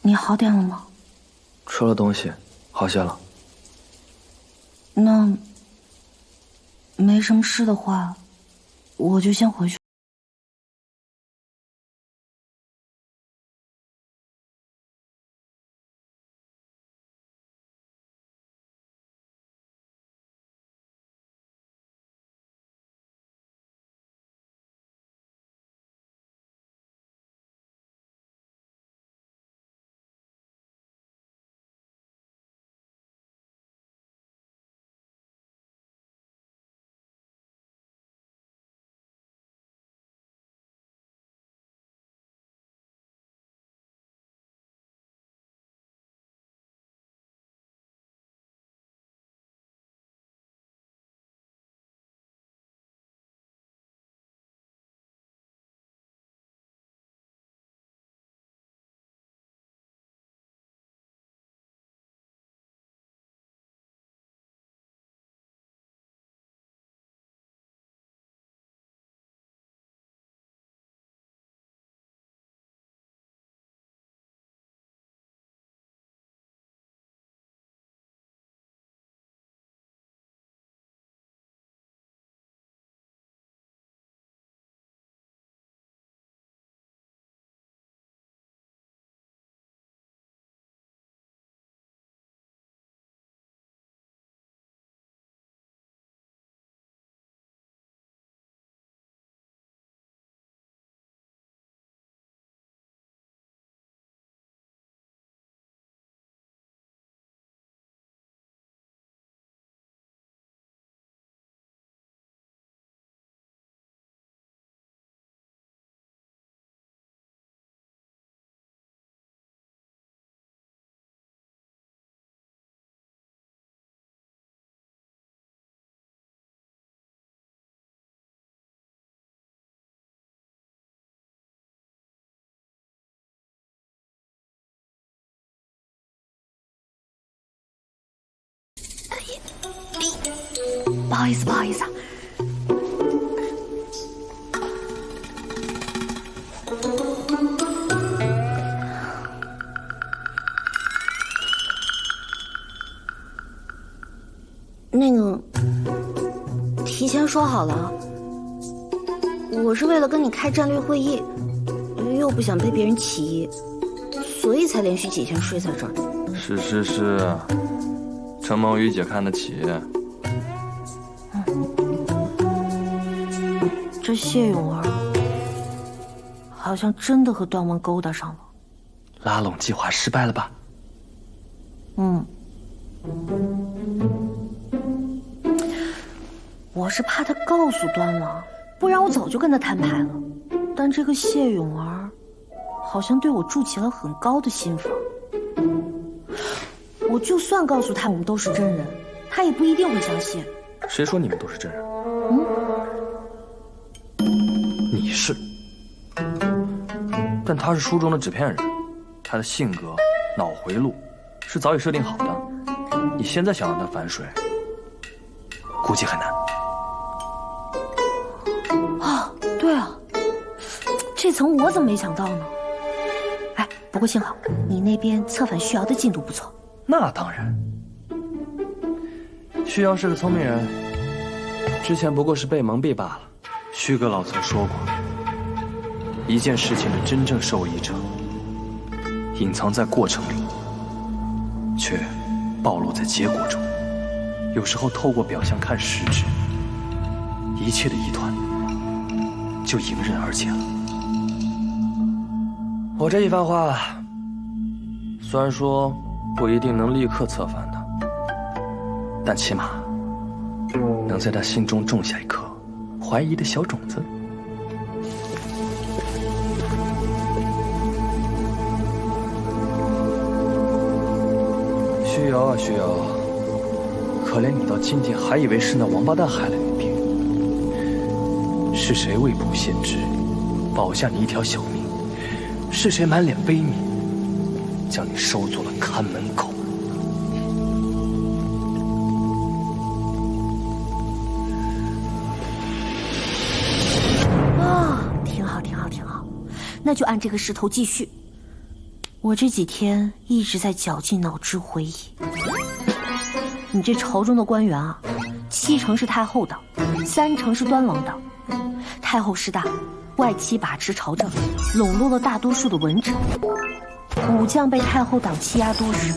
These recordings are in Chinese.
你好点了吗？吃了东西，好些了。那没什么事的话，我就先回去。不好意思，不好意思啊。那个，提前说好了，我是为了跟你开战略会议，又不想被别人起疑，所以才连续几天睡在这儿。是，承蒙于姐看得起。这谢永儿好像真的和段王勾搭上了。拉拢计划失败了吧？我是怕他告诉段王，不然我早就跟他摊牌了。但这个谢永儿好像对我筑起了很高的心防。我就算告诉他我们都是真人，他也不一定会相信。谁说你们都是真人？你是，但他是书中的纸片人，他的性格、脑回路是早已设定好的。你现在想让他反水，估计很难。啊，对啊，这层我怎么没想到呢？哎，不过幸好你那边策反徐瑶的进度不错。那当然，徐瑶是个聪明人，之前不过是被蒙蔽罢了。徐阁老曾说过，一件事情的真正受益者，隐藏在过程里，却暴露在结果中。有时候透过表象看实质，一切的疑团就迎刃而解了。我这一番话，虽然说不一定能立刻策反他，但起码能在他心中种下一颗怀疑的小种子。徐瑶啊，徐瑶，可怜你到今天还以为是那王八蛋害了你病，是谁未卜先知，保下你一条小命？是谁满脸悲悯，将你收做了看门狗？啊，挺好，挺好，挺好，那就按这个势头继续。我这几天一直在绞尽脑汁回忆。你这朝中的官员啊，7成是太后党，3成是端王党。太后势大，外戚把持朝政，笼络了大多数的文臣。武将被太后党欺压多时，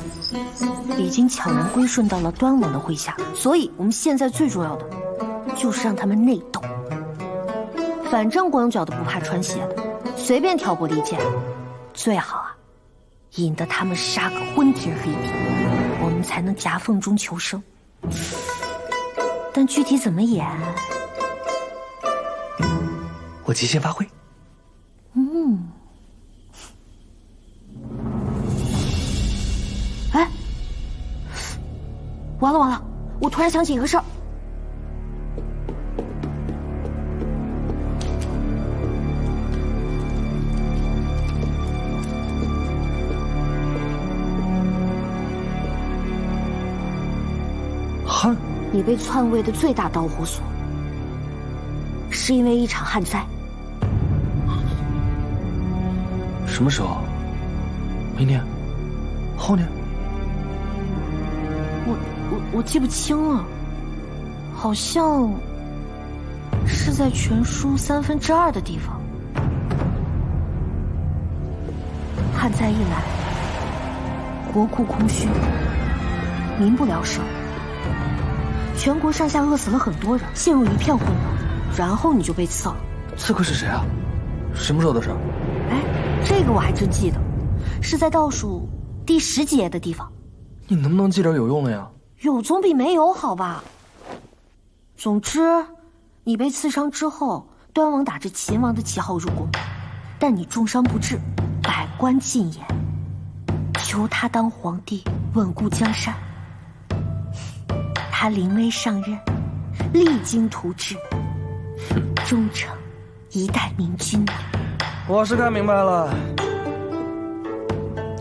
已经悄然归顺到了端王的麾下。所以我们现在最重要的，就是让他们内斗。反正光脚的不怕穿鞋的，随便挑拨离间，最好啊，引得他们杀个昏天黑地，我们才能夹缝中求生。但具体怎么演，我即兴发挥。哎，完了完了！我突然想起一个事儿。汉，你被篡位的最大导火索，是因为一场旱灾。什么时候？明年？后年？我记不清了，好像是在全书2/3的地方。旱灾一来，国库空虚，民不聊生，全国上下饿死了很多人，陷入一片混乱。然后你就被刺了。刺客是谁啊？什么时候的事？哎，这个我还真记得，是在倒数第10几页的地方。你能不能记点有用的呀？有总比没有好吧。总之，你被刺伤之后，端王打着秦王的旗号入宫，但你重伤不治，百官进言，求他当皇帝，稳固江山。他临危上任，励精图治，终成一代明君。我是看明白了，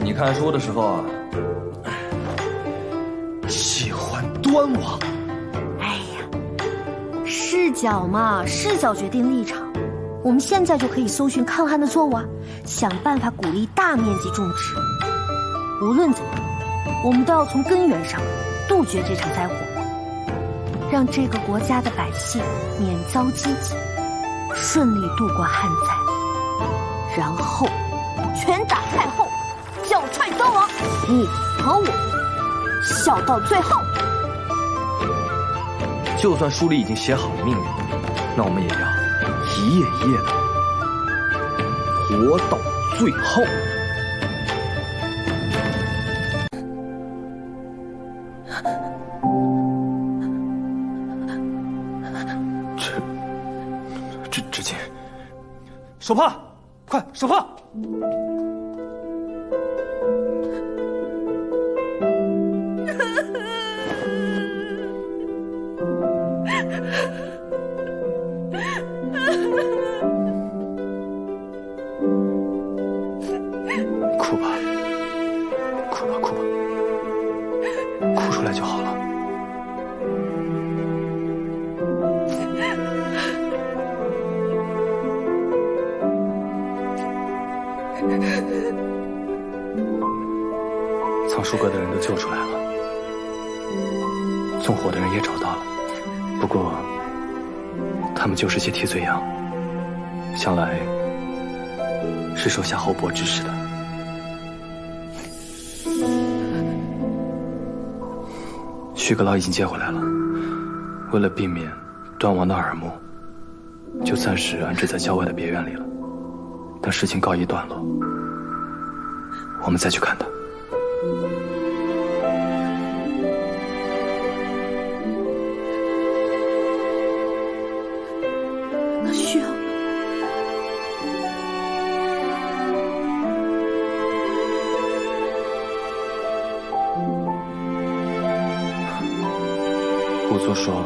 你看书的时候啊，喜欢端王。哎呀，视角嘛，视角决定立场。我们现在就可以搜寻抗旱的作物啊，想办法鼓励大面积种植。无论怎样，我们都要从根源上杜绝这场灾祸，让这个国家的百姓免遭饥馑，顺利度过旱灾，然后拳打太后，脚踹端王，你和我笑到最后。就算书里已经写好了命运，那我们也要一页一页的活到最后。知青，手帕，快手帕！哭吧，哭吧，哭吧，哭出来就好了。藏书阁的人都救出来了，纵火的人也找到了，不过他们就是些替罪羊，想来是受夏侯伯指使的。徐阁老已经接回来了，为了避免端王的耳目，就暂时安置在郊外的别院里了。等事情告一段落，我们再去看他。那需要仵作说，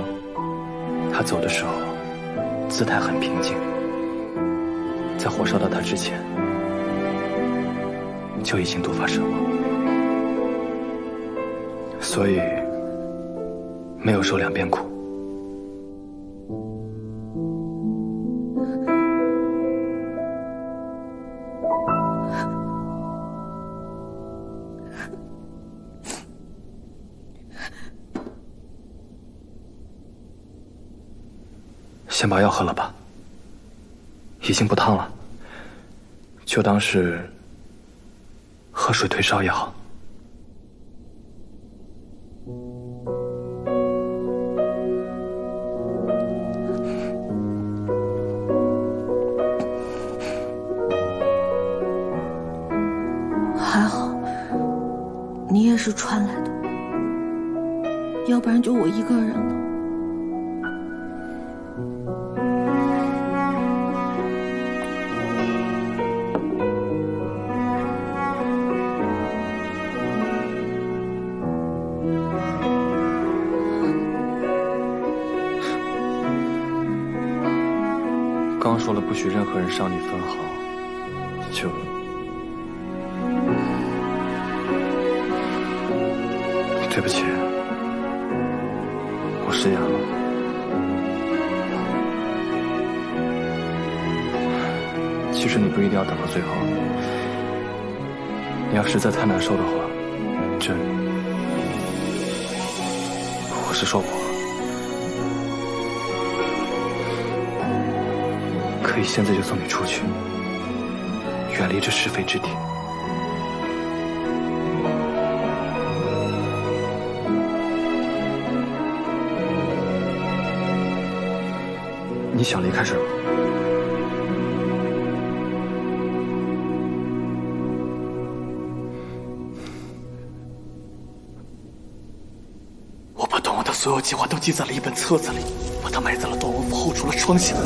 他走的时候姿态很平静，在火烧到他之前就已经毒发身亡，所以没有受两边苦。先把药喝了吧，已经不烫了，就当是喝水退烧也好。还好，你也是传来的，要不然就我一个人了。刚说了不许任何人伤你分毫，就对不起，我食言了。其实你不一定要等到最后，你要实在太难受的话，我是说我可以现在就送你出去，远离这是非之地。你想离开这儿吗？我把端王的所有计划都记在了一本册子里，把它埋在了端王府后厨的窗下。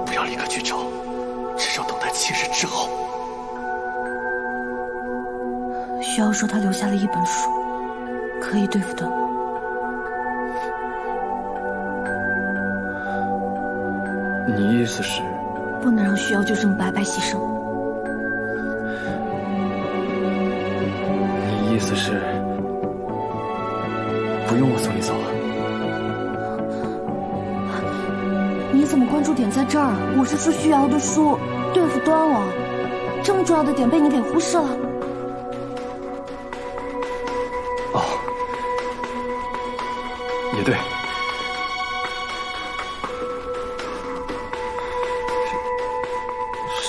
不要立刻去找，至少等待7日之后。需要说他留下了一本书，可以对付端王。你意思是？不能让需要就这么白白牺牲。你意思是不用我送你走啊？你怎么关注点在这儿啊？我是说需要的书对付端王，这么重要的点被你给忽视了。哦，也对。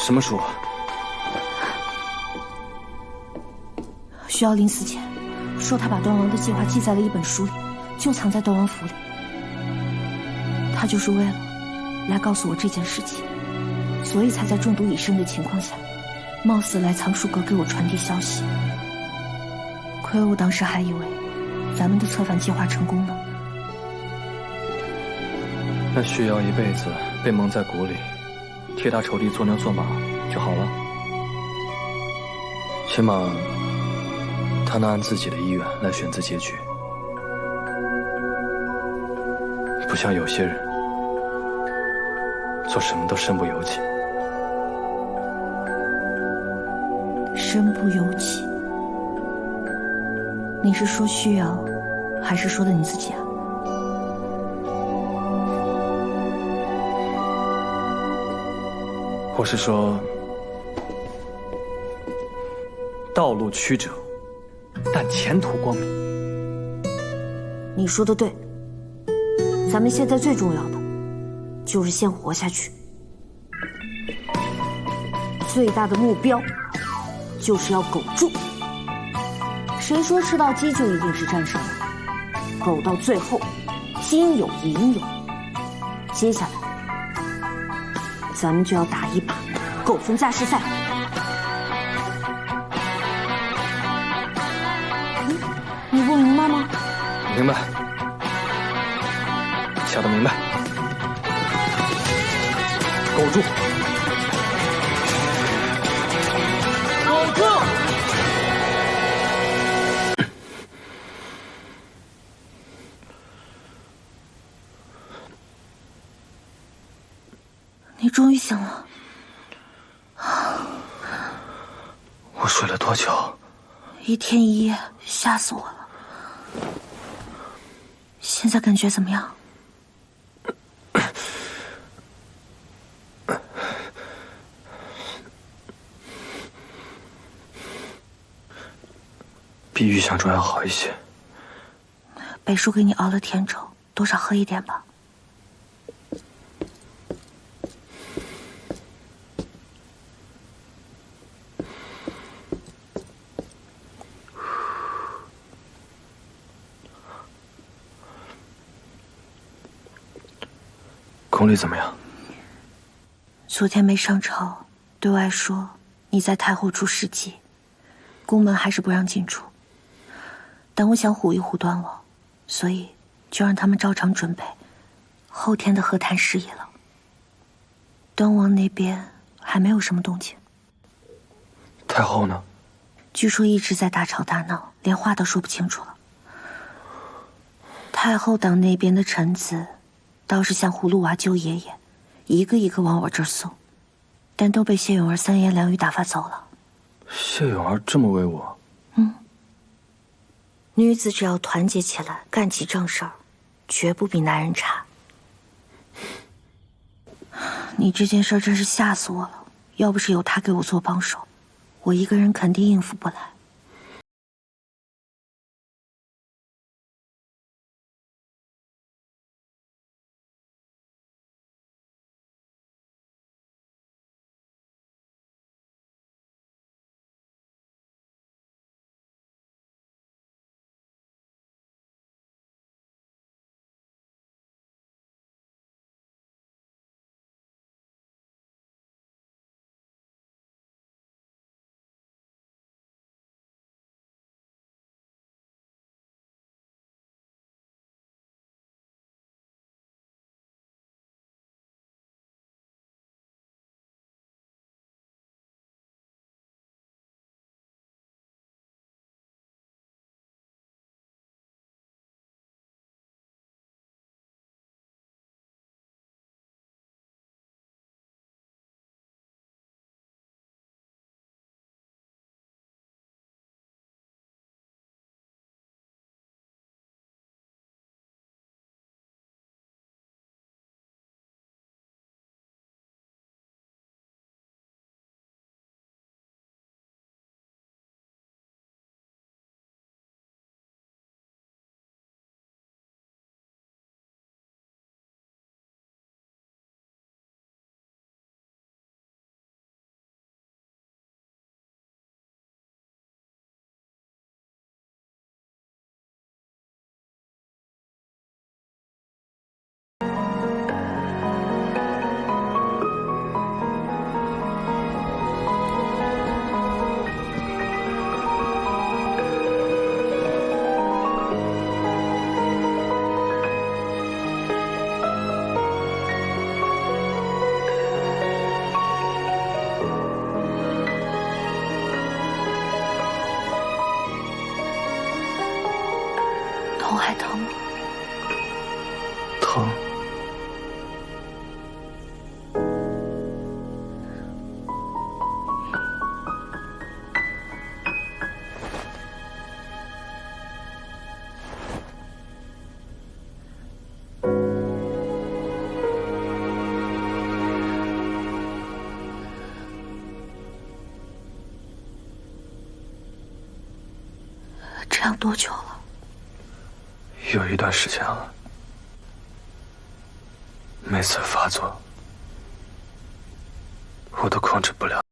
什么书啊？需要临死前说他把端王的计划记在了一本书里，就藏在端王府里。他就是为了来告诉我这件事情，所以才在中毒已深的情况下，冒死来藏书阁给我传递消息。亏我当时还以为咱们的策反计划成功了。那需要一辈子被蒙在鼓里，替他仇敌做牛做马就好了。起码他能按自己的意愿来选择结局，不像有些人做什么都身不由己。身不由己？你是说需要，还是说的你自己啊？我是说，道路曲折，但前途光明。你说的对，咱们现在最重要的就是先活下去，最大的目标就是要苟住。谁说吃到鸡就一定是战胜了？苟到最后，金有银有。接下来咱们就要打一把苟存加时赛。你不明白吗？明白，想得明白。苟住，苟住。你终于醒了。我睡了多久？1天1夜，吓死我了。现在感觉怎么样？比预想中要好一些。北叔给你熬了甜粥，多少喝一点吧。宫里怎么样？昨天没上朝，对外说你在太后处事迹，宫门还是不让进出。但我想唬一唬端王，所以就让他们照常准备后天的和谈事宜了。端王那边还没有什么动静。太后呢？据说一直在大吵大闹，连话都说不清楚了。太后党那边的臣子倒是像葫芦娃救爷爷，一个一个往我这儿送，但都被谢永儿三言两语打发走了。谢永儿这么为我？女子只要团结起来，干起正事儿，绝不比男人差。你这件事真是吓死我了，要不是有他给我做帮手，我一个人肯定应付不来。头还疼吗？疼。这样多久了？有一段时间了，每次发作，我都控制不了。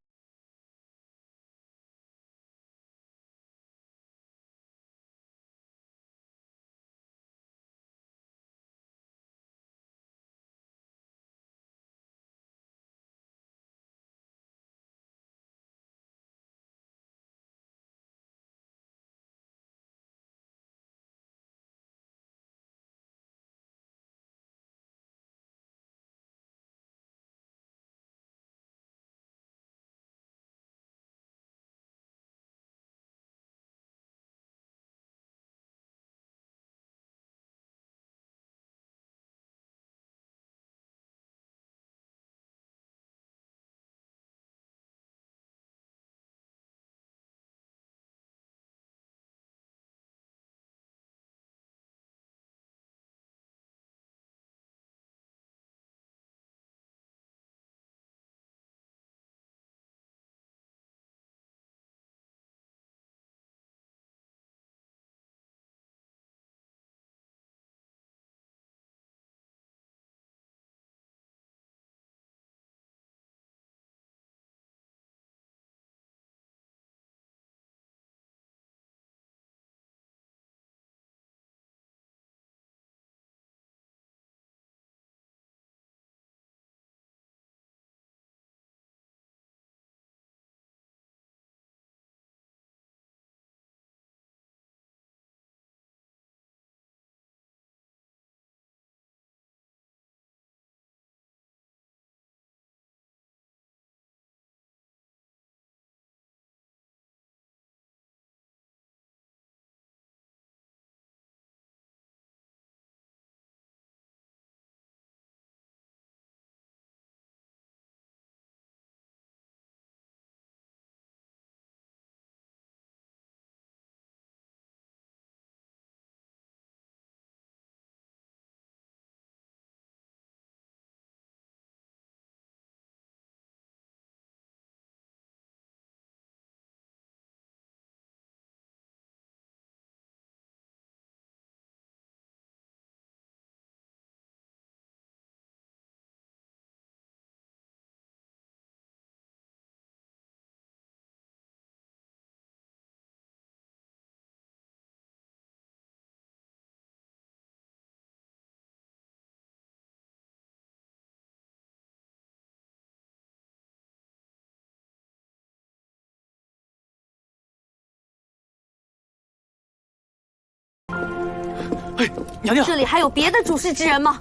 哎，娘娘，这里还有别的主事之人吗？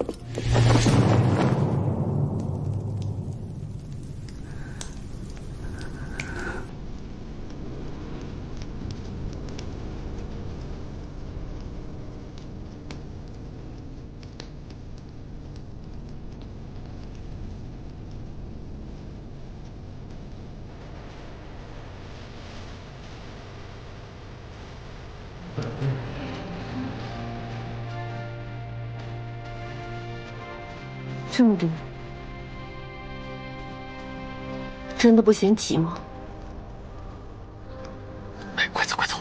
这么多，真的不嫌挤吗？哎，快走快走！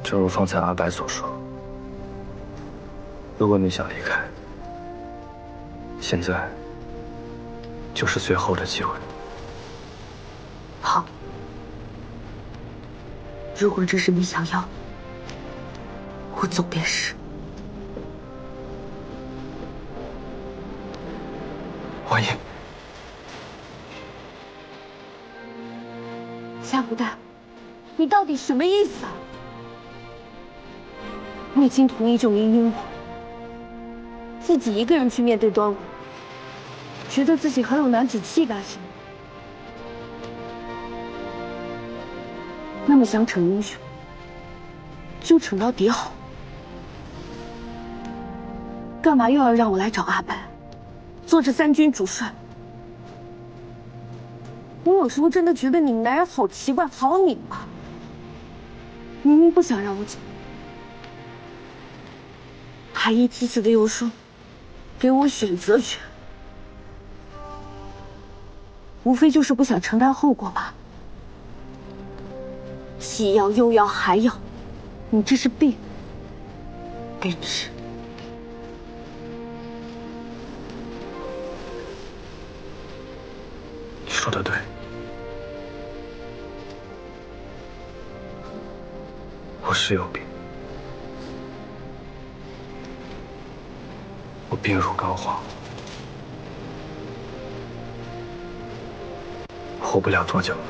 正如方才阿白所说，如果你想离开，现在就是最后的机会。好，如果这是你想要，我走便是。王爷，夏不丹，你到底什么意思啊？你已经同意仲英我，自己一个人去面对端午，觉得自己很有男子气概是吗？那么想逞英雄，就逞到底好。干嘛又要让我来找阿白，做这三军主帅？我有时候真的觉得你们男人好奇怪，好拧巴。明明不想让我走，还一次次的又说给我选择权，无非就是不想承担后果吧。既要又要还要，你这是病，给你治。你说的对，我是有病，我病入膏肓，活不了多久了。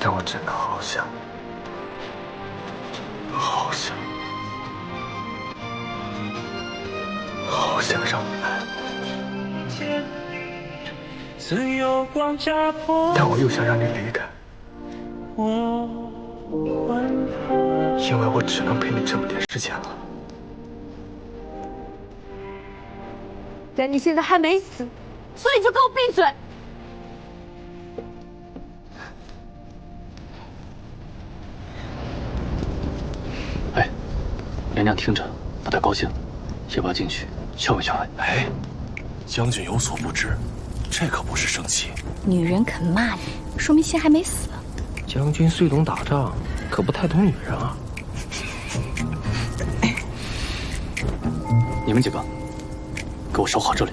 但我真的好想，好想，好想让你来。但我又想让你离开，因为我只能陪你这么点时间了。但你现在还没死，所以就给我闭嘴！哎，娘娘听着不太高兴，要不要进去劝慰劝慰？哎，将军有所不知，这可不是生气。女人肯骂你，说明心还没死。将军虽懂打仗，可不太懂女人啊。你们几个，给我守好这里。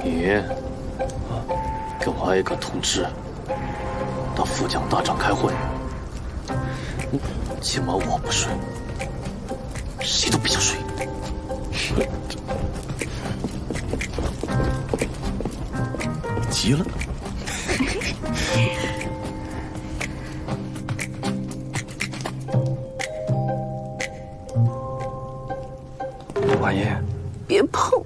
你，给我挨个通知，到副将大帐开会。今晚我不睡，谁都别想睡。急了。王爷，别碰！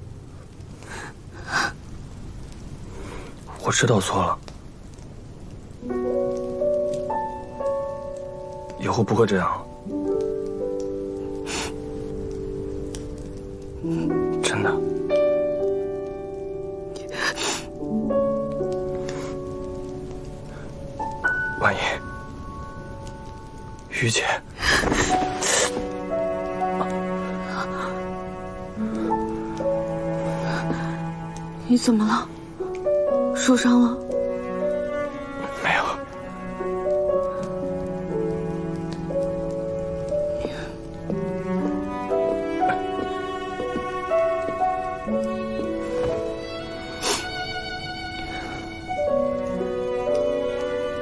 我知道错了，以后不会这样。真的。王爷，于姐，你怎么了？受伤了？没有。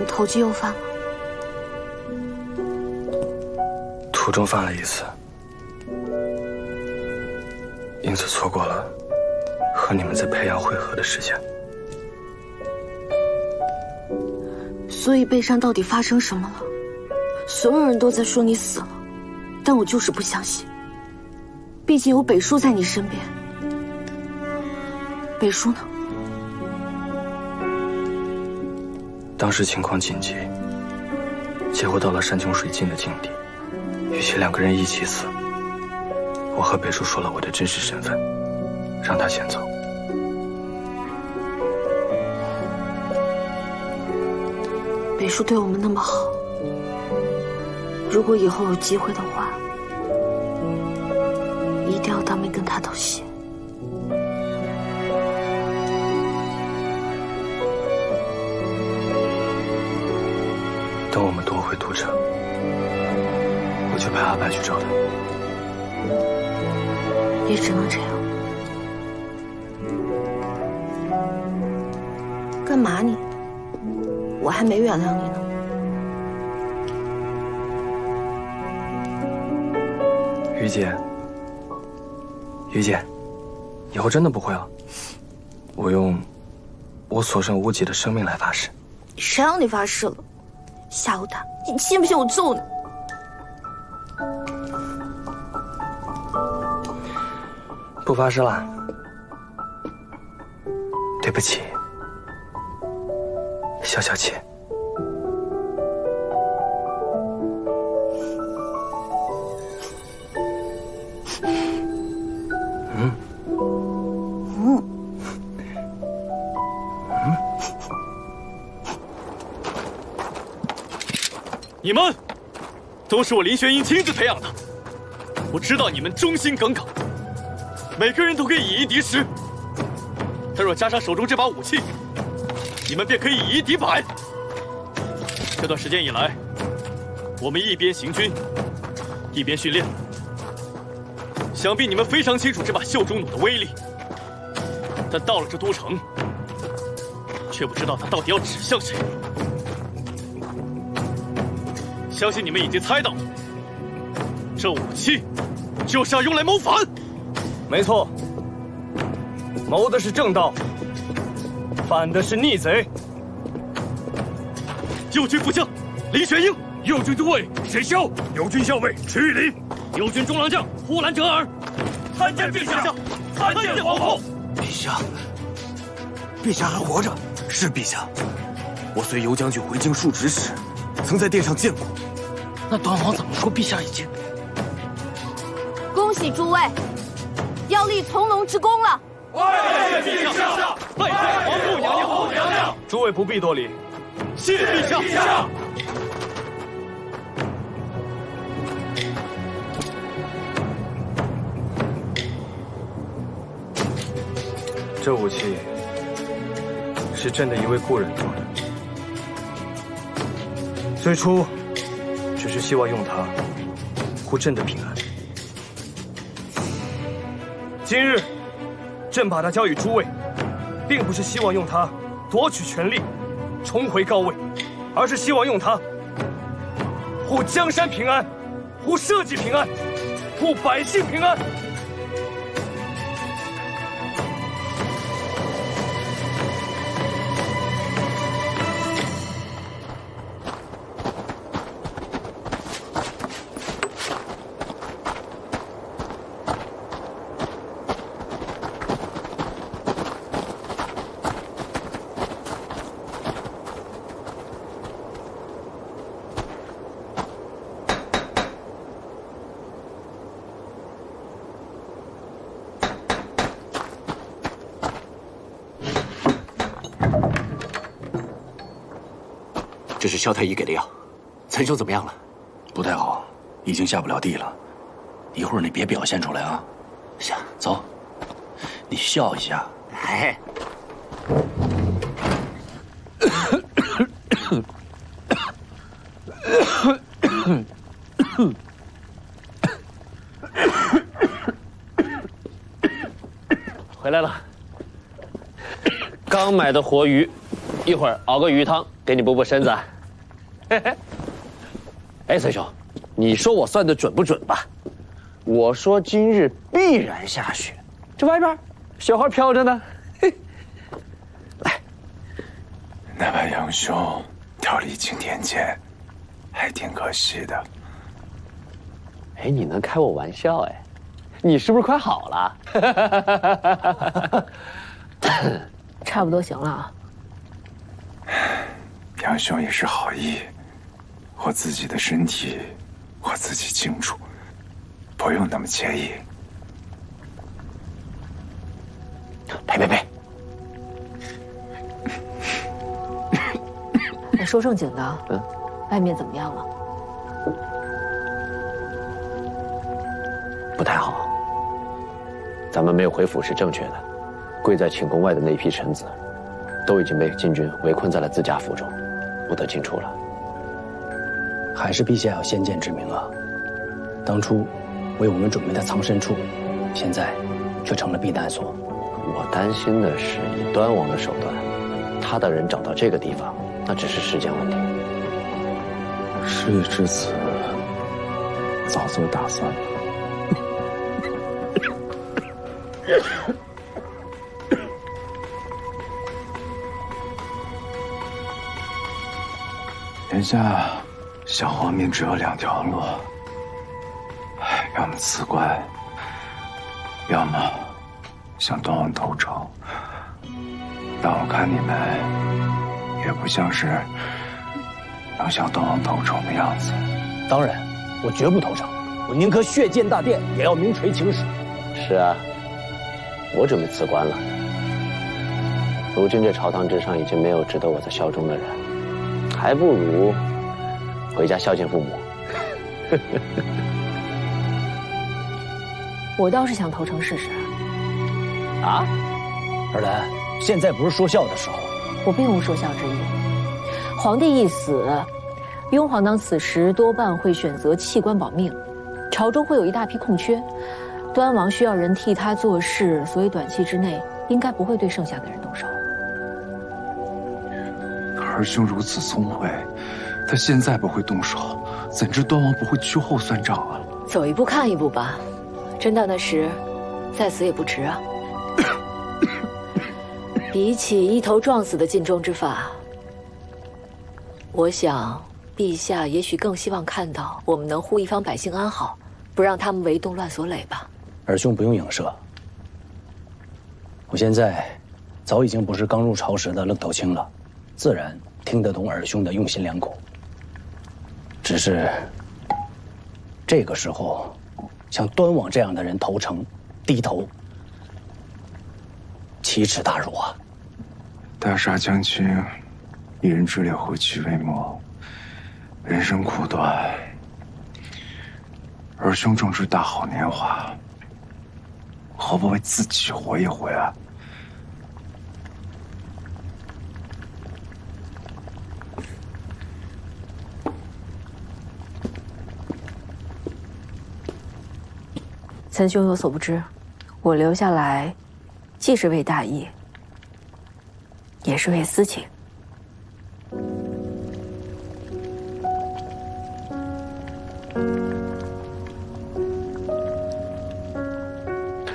你投机又犯了。途中犯了一次，因此错过了和你们在培养会合的时间。所以背上到底发生什么了？所有人都在说你死了，但我就是不相信。毕竟有北叔在你身边。北叔呢？当时情况紧急，结果到了山穷水尽的境地，与其两个人一起死，我和北叔说了我的真实身份，让他先走。北叔对我们那么好，如果以后有机会的话，一定要当面跟他道谢。等我们夺回都城，我就派阿白去找他。也只能这样。干嘛你？我还没原谅你呢。于姐，于姐，以后真的不会了。我用我所剩无几的生命来发誓。谁让你发誓了？吓唬他！你信不信我揍你？不发誓了，对不起，消消气。你们都是我林玄英亲自培养的，我知道你们忠心耿耿，每个人都可以以一敌十。但若加上手中这把武器，你们便可以以一敌百。这段时间以来，我们一边行军，一边训练，想必你们非常清楚这把袖中弩的威力。但到了这都城，却不知道它到底要指向谁。相信你们已经猜到，这武器就是要用来谋反。没错，谋的是正道，反的是逆贼。右军副将林玄英，右军都尉沈骁，右军校尉池玉林，右军中郎将呼兰哲尔。参见陛下，参见皇后。陛下，陛下还活着？是陛下。我随尤将军回京述职时，曾在殿上见过。那端王怎么说陛下已经？恭喜诸位，要立从龙之功了！拜见陛下，拜见皇后娘娘。诸位不必多礼。谢陛下。陛下。这武器是朕的一位故人做的，最初只是希望用它护朕的平安。今日朕把它交与诸位，并不是希望用它夺取权力，重回高位，而是希望用它护江山平安，护社稷平安，护百姓平安。这是萧太医给的药，岑兄怎么样了？不太好，已经下不了地了。一会儿你别表现出来啊。行，走，你笑一下。哎，回来了，刚买的活鱼，一会儿熬个鱼汤给你补补身子。哎，孙兄，你说我算的准不准吧？我说今日必然下雪，这外边雪花飘着呢。来，那位杨兄调离青天剑，还挺可惜的。哎，你能开我玩笑哎？你是不是快好了？差不多行了啊。杨兄也是好意，我自己的身体我自己清楚，不用那么介意。呸！哎，说正经的，外面怎么样了？不太好。咱们没有回府是正确的，跪在寝宫外的那批臣子，都已经被禁军围困在了自家府中，不得进出了。还是陛下有先见之明啊！当初为我们准备的藏身处，现在却成了避难所。我担心的是，以端王的手段，他的人找到这个地方，那只是时间问题。事已至此，早做打算了。眼下，小皇命只有2条路，要么辞官，要么向端王投诚。但我看你们也不像是能向端王投诚的样子。当然，我绝不投诚，我宁可血溅大殿，也要名垂青史。是啊，我准备辞官了。如今这朝堂之上已经没有值得我再效忠的人，还不如回家孝敬父母。我倒是想投诚试试。啊，尔兰，现在不是说笑的时候。我并无说笑之意。皇帝一死，雍皇当此时多半会选择弃官保命，朝中会有一大批空缺，端王需要人替他做事，所以短期之内应该不会对剩下的人动手。儿兄如此聪慧，他现在不会动手，怎知端王不会秋后算账啊？走一步看一步吧，真到那时，再死也不迟啊。比起一头撞死的尽忠之法，我想陛下也许更希望看到我们能护一方百姓安好，不让他们为动乱所累吧。尔兄不用影射，我现在早已经不是刚入朝时的愣头青了，自然听得懂尔兄的用心良苦。只是这个时候，像端王这样的人投诚、低头，奇耻大辱啊！大厦将倾，一人之力何其为谋？人生苦短，儿兄正值大好年华，何不为自己活一回啊？岑兄有所不知，我留下来，既是为大义，也是为私情。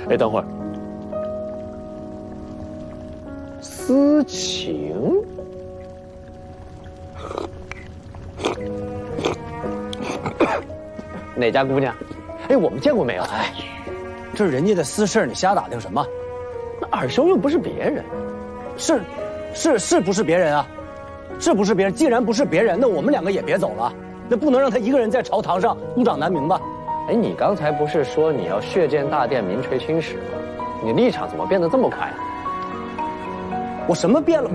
哎，等会儿，私情？哪家姑娘？哎，我们见过没有？哎，这是人家的私事，你瞎打听什么？那尔兄又不是别人，是不是别人啊？是不是别人？既然不是别人，那我们2个也别走了。那不能让他一个人在朝堂上孤掌难鸣吧？哎，你刚才不是说你要血溅大殿，名垂青史吗？你立场怎么变得这么快啊？我什么变了？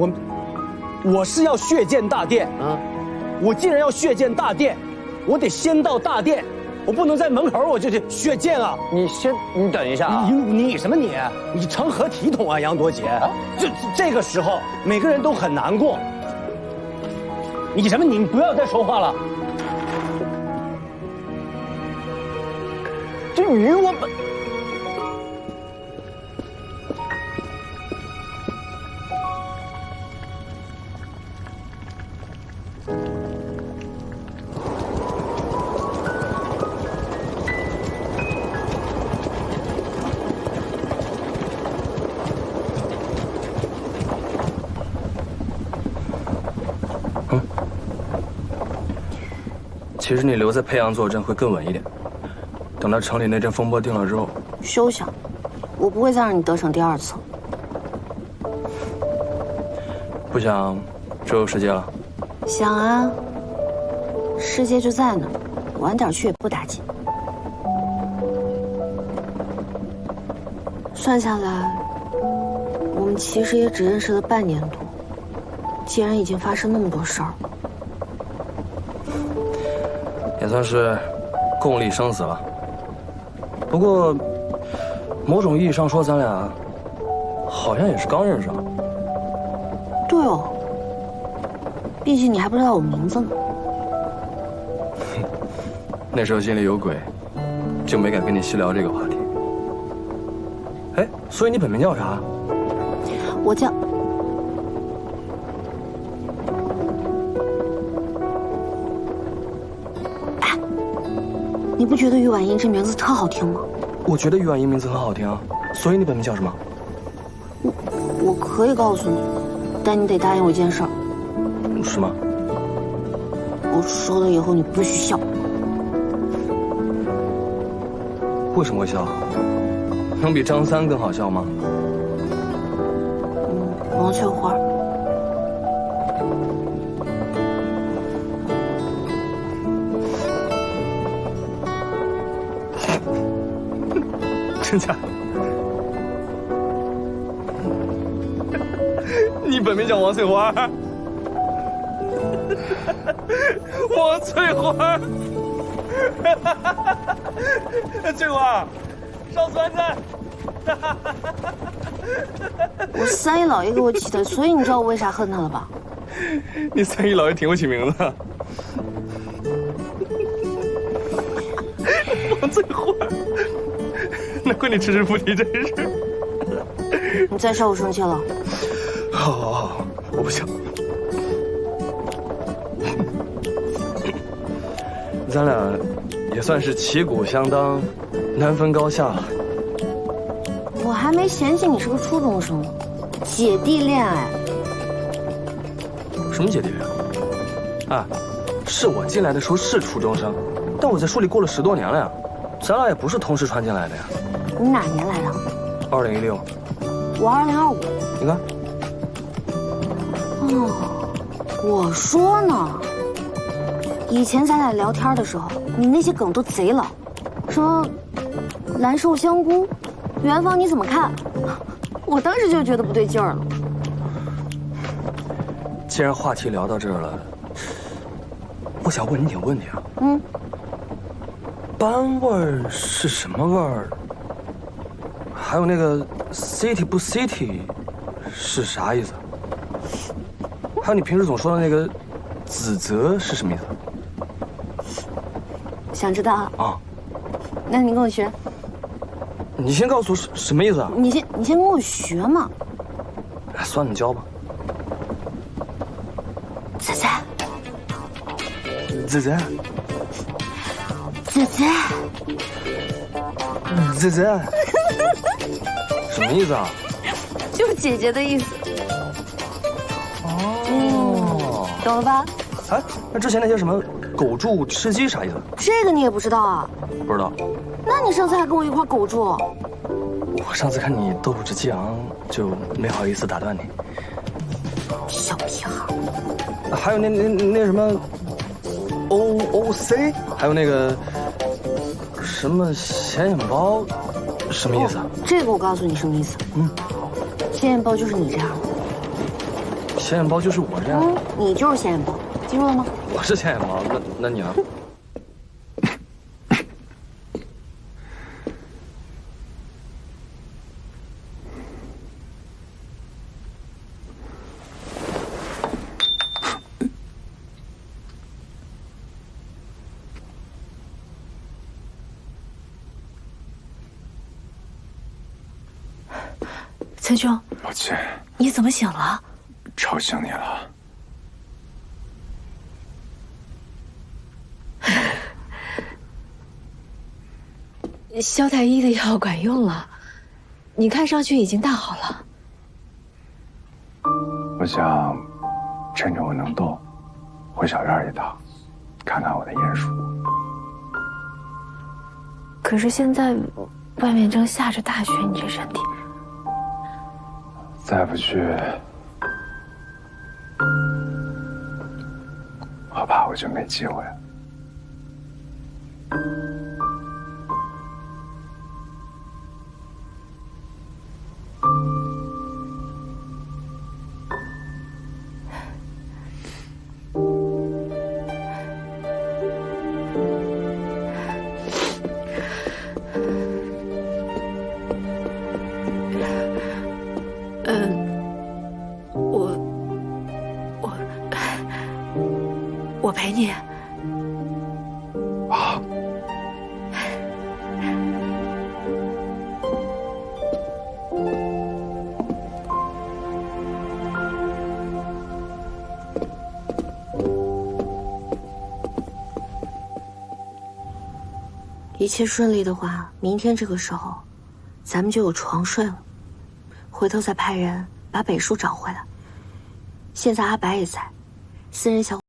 我是要血溅大殿啊！我既然要血溅大殿，我得先到大殿，我不能在门口我就血溅啊！你等一下啊！你什么你？你成何体统啊，杨多杰？这个时候每个人都很难过。你什么？你不要再说话了。这鱼我本。其实你留在沛阳坐镇会更稳一点。等到城里那阵风波定了之后，休想！我不会再让你得逞第二次。不想周游世界了？想啊，世界就在那儿，晚点去也不打紧。算下来，我们其实也只认识了半年多。既然已经发生那么多事儿，也算是共历生死了。不过，某种意义上说，咱俩好像也是刚认识啊。对哦，毕竟你还不知道我名字呢。那时候心里有鬼，就没敢跟你细聊这个话题。哎，所以你本名叫啥？我叫……哎，你不觉得于婉英这名字特好听吗？我觉得于婉英名字很好听啊，所以你本名叫什么？我可以告诉你，但你得答应我一件事儿。什么？我说了以后你不许笑。为什么会笑？能比张三更好笑吗？王翠花。真假？你本名叫王翠花？王翠花，翠花，烧酸菜。我三姨姥爷给我起的，所以你知道我为啥恨他了吧？你三姨姥爷挺会起名字。王翠花，难怪你迟迟不提这事。你再笑我生气了。好，我不想。咱俩也算是旗鼓相当，难分高下了。我还没嫌弃你是个初中生呢，姐弟恋爱。什么姐弟恋？啊，是我进来的时候是初中生，但我在书里过了10多年了呀。咱俩也不是同时传进来的呀。你哪年来的？2016。我2025。你看。哦，我说呢。以前咱俩聊天的时候，你那些梗都贼老，什么蓝瘦香菇，元芳你怎么看？我当时就觉得不对劲儿了。既然话题聊到这儿了，我想问你点问题啊。班味儿是什么味儿？还有那个 city 不 city 是啥意思？还有你平时总说的那个子泽是什么意思？想知道啊？那你跟我学。你先告诉我什么意思啊？你先跟我学嘛。算了，你教吧。仔仔，仔仔，仔仔，仔仔，什么意思啊？就是姐姐的意思。哦，懂了吧？哎，那之前那些什么狗住吃鸡啥意思？这个你也不知道啊？不知道。那你上次还跟我一块苟住。我上次看你斗志激昂，就没好意思打断你。小屁孩。还有那什么 ，OOC， 还有那个什么显眼包，什么意思啊？这个我告诉你什么意思。显眼包就是你这样。显眼包就是我这样。你就是显眼包，记住了吗？我是显眼包，那你呢？崔兄，老七，你怎么醒了？吵醒你了。萧太医的药管用了，你看上去已经大好了。我想趁着我能动，回小院一趟，看看我的鼹鼠。可是现在外面正下着大雪，你这身体……再不去，我怕我就没机会了。我陪你。好。一切顺利的话，明天这个时候，咱们就有床睡了。回头再派人把北叔找回来。现在阿白也在，私人小。